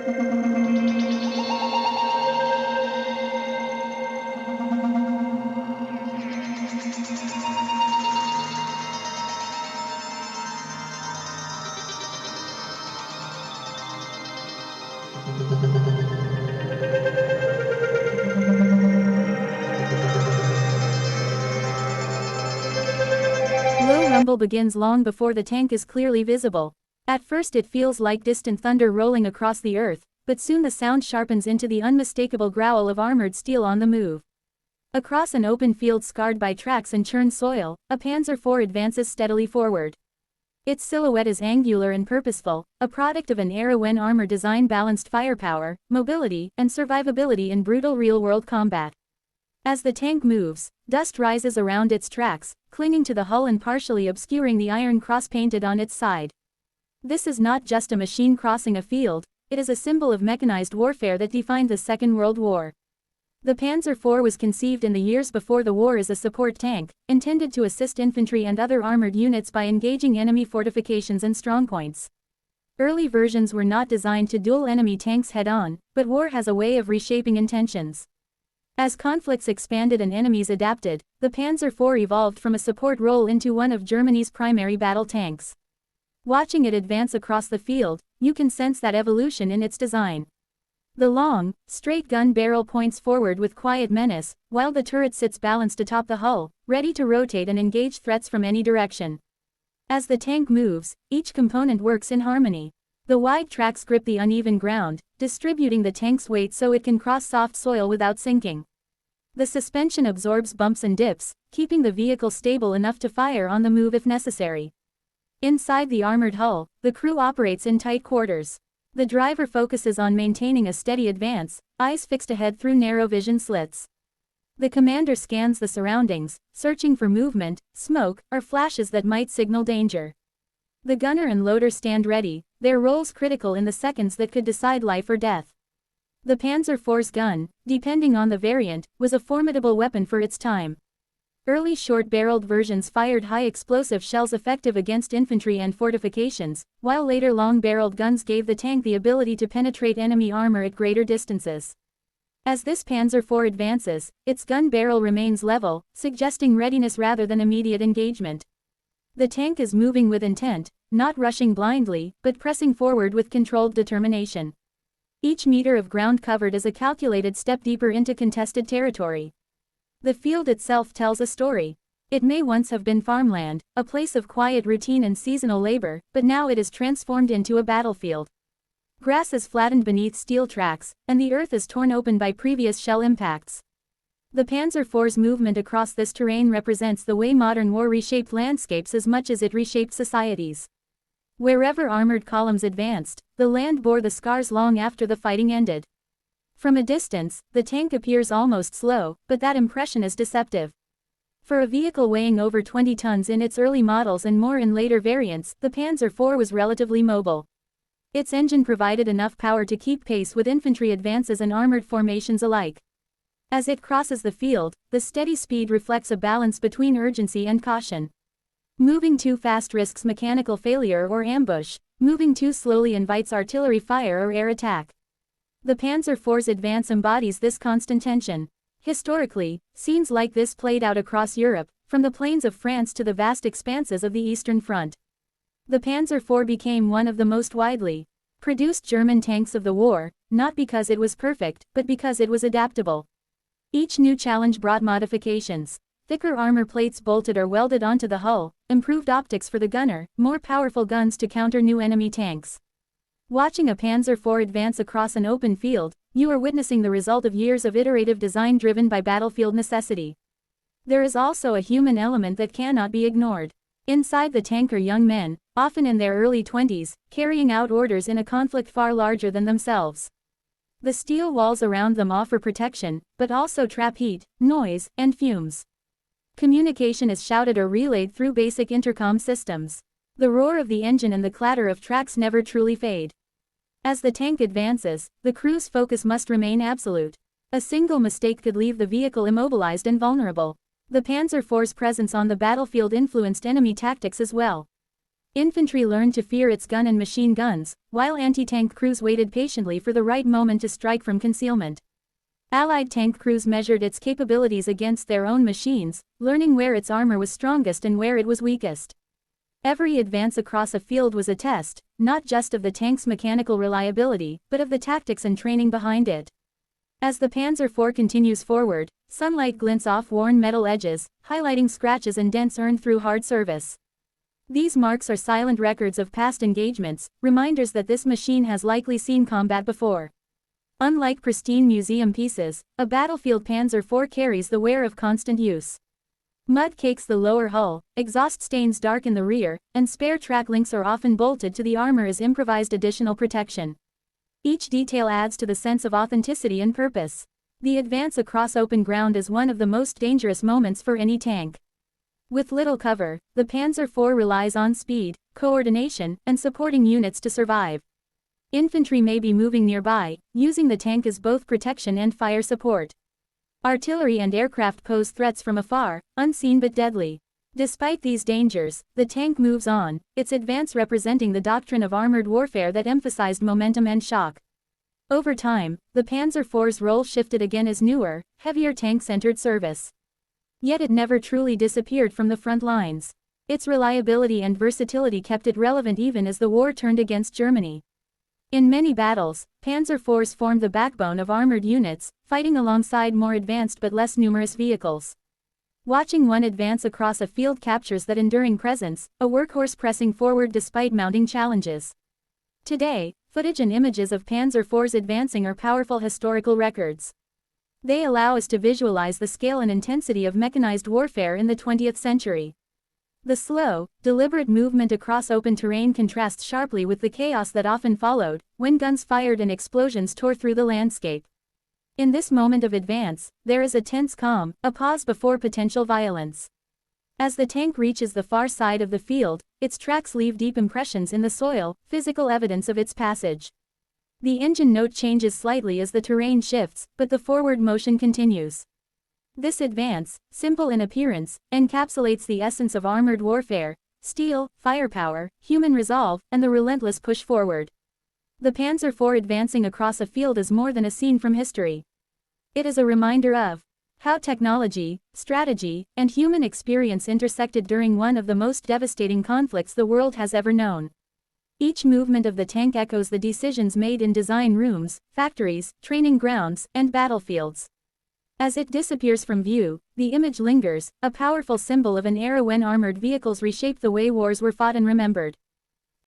Low rumble begins long before the tank is clearly visible. At first it feels like distant thunder rolling across the earth, but soon the sound sharpens into the unmistakable growl of armored steel on the move. Across an open field scarred by tracks and churned soil, a Panzer IV advances steadily forward. Its silhouette is angular and purposeful, a product of an era when armor design balanced firepower, mobility, and survivability in brutal real-world combat. As the tank moves, dust rises around its tracks, clinging to the hull and partially obscuring the iron cross painted on its side. This is not just a machine crossing a field, it is a symbol of mechanized warfare that defined the Second World War. The Panzer IV was conceived in the years before the war as a support tank, intended to assist infantry and other armored units by engaging enemy fortifications and strongpoints. Early versions were not designed to duel enemy tanks head-on, but war has a way of reshaping intentions. As conflicts expanded and enemies adapted, the Panzer IV evolved from a support role into one of Germany's primary battle tanks. Watching it advance across the field, you can sense that evolution in its design. The long, straight gun barrel points forward with quiet menace, while the turret sits balanced atop the hull, ready to rotate and engage threats from any direction. As the tank moves, each component works in harmony. The wide tracks grip the uneven ground, distributing the tank's weight so it can cross soft soil without sinking. The suspension absorbs bumps and dips, keeping the vehicle stable enough to fire on the move if necessary. Inside the armored hull, the crew operates in tight quarters. The driver focuses on maintaining a steady advance, eyes fixed ahead through narrow vision slits. The commander scans the surroundings, searching for movement, smoke, or flashes that might signal danger. The gunner and loader stand ready, their roles critical in the seconds that could decide life or death. The Panzer IV's gun, depending on the variant, was a formidable weapon for its time. Early short-barreled versions fired high-explosive shells effective against infantry and fortifications, while later long-barreled guns gave the tank the ability to penetrate enemy armor at greater distances. As this Panzer IV advances, its gun barrel remains level, suggesting readiness rather than immediate engagement. The tank is moving with intent, not rushing blindly, but pressing forward with controlled determination. Each meter of ground covered is a calculated step deeper into contested territory. The field itself tells a story. It may once have been farmland, a place of quiet routine and seasonal labor, but now it is transformed into a battlefield. Grass is flattened beneath steel tracks, and the earth is torn open by previous shell impacts. The Panzer IV's movement across this terrain represents the way modern war reshaped landscapes as much as it reshaped societies. Wherever armored columns advanced, the land bore the scars long after the fighting ended. From a distance, the tank appears almost slow, but that impression is deceptive. For a vehicle weighing over 20 tons in its early models and more in later variants, the Panzer IV was relatively mobile. Its engine provided enough power to keep pace with infantry advances and armored formations alike. As it crosses the field, the steady speed reflects a balance between urgency and caution. Moving too fast risks mechanical failure or ambush, moving too slowly invites artillery fire or air attack. The Panzer IV's advance embodies this constant tension. Historically, scenes like this played out across Europe, from the plains of France to the vast expanses of the Eastern Front. The Panzer IV became one of the most widely produced German tanks of the war, not because it was perfect, but because it was adaptable. Each new challenge brought modifications. Thicker armor plates bolted or welded onto the hull, improved optics for the gunner, more powerful guns to counter new enemy tanks. Watching a Panzer IV advance across an open field, you are witnessing the result of years of iterative design driven by battlefield necessity. There is also a human element that cannot be ignored. Inside the tank are young men, often in their early 20s, carrying out orders in a conflict far larger than themselves. The steel walls around them offer protection, but also trap heat, noise, and fumes. Communication is shouted or relayed through basic intercom systems. The roar of the engine and the clatter of tracks never truly fade. As the tank advances, the crew's focus must remain absolute. A single mistake could leave the vehicle immobilized and vulnerable. The Panzer IV's presence on the battlefield influenced enemy tactics as well. Infantry learned to fear its gun and machine guns, while anti-tank crews waited patiently for the right moment to strike from concealment. Allied tank crews measured its capabilities against their own machines, learning where its armor was strongest and where it was weakest. Every advance across a field was a test, not just of the tank's mechanical reliability, but of the tactics and training behind it. As the Panzer IV continues forward, sunlight glints off worn metal edges, highlighting scratches and dents earned through hard service. These marks are silent records of past engagements, reminders that this machine has likely seen combat before. Unlike pristine museum pieces, a battlefield Panzer IV carries the wear of constant use. Mud cakes the lower hull, exhaust stains darken the rear, and spare track links are often bolted to the armor as improvised additional protection. Each detail adds to the sense of authenticity and purpose. The advance across open ground is one of the most dangerous moments for any tank. With little cover, the Panzer IV relies on speed, coordination, and supporting units to survive. Infantry may be moving nearby, using the tank as both protection and fire support. Artillery and aircraft pose threats from afar, unseen but deadly. Despite these dangers, the tank moves on, its advance representing the doctrine of armored warfare that emphasized momentum and shock. Over time, the Panzer IV's role shifted again as newer, heavier tanks entered service. Yet it never truly disappeared from the front lines. Its reliability and versatility kept it relevant even as the war turned against Germany. In many battles, Panzer IVs formed the backbone of armored units, fighting alongside more advanced but less numerous vehicles. Watching one advance across a field captures that enduring presence, a workhorse pressing forward despite mounting challenges. Today, footage and images of Panzer IVs advancing are powerful historical records. They allow us to visualize the scale and intensity of mechanized warfare in the 20th century. The slow, deliberate movement across open terrain contrasts sharply with the chaos that often followed, when guns fired and explosions tore through the landscape. In this moment of advance, there is a tense calm, a pause before potential violence. As the tank reaches the far side of the field, its tracks leave deep impressions in the soil, physical evidence of its passage. The engine note changes slightly as the terrain shifts, but the forward motion continues. This advance, simple in appearance, encapsulates the essence of armored warfare: steel, firepower, human resolve, and the relentless push forward. The Panzer IV advancing across a field is more than a scene from history. It is a reminder of how technology, strategy, and human experience intersected during one of the most devastating conflicts the world has ever known. Each movement of the tank echoes the decisions made in design rooms, factories, training grounds, and battlefields. As it disappears from view, the image lingers, a powerful symbol of an era when armored vehicles reshaped the way wars were fought and remembered.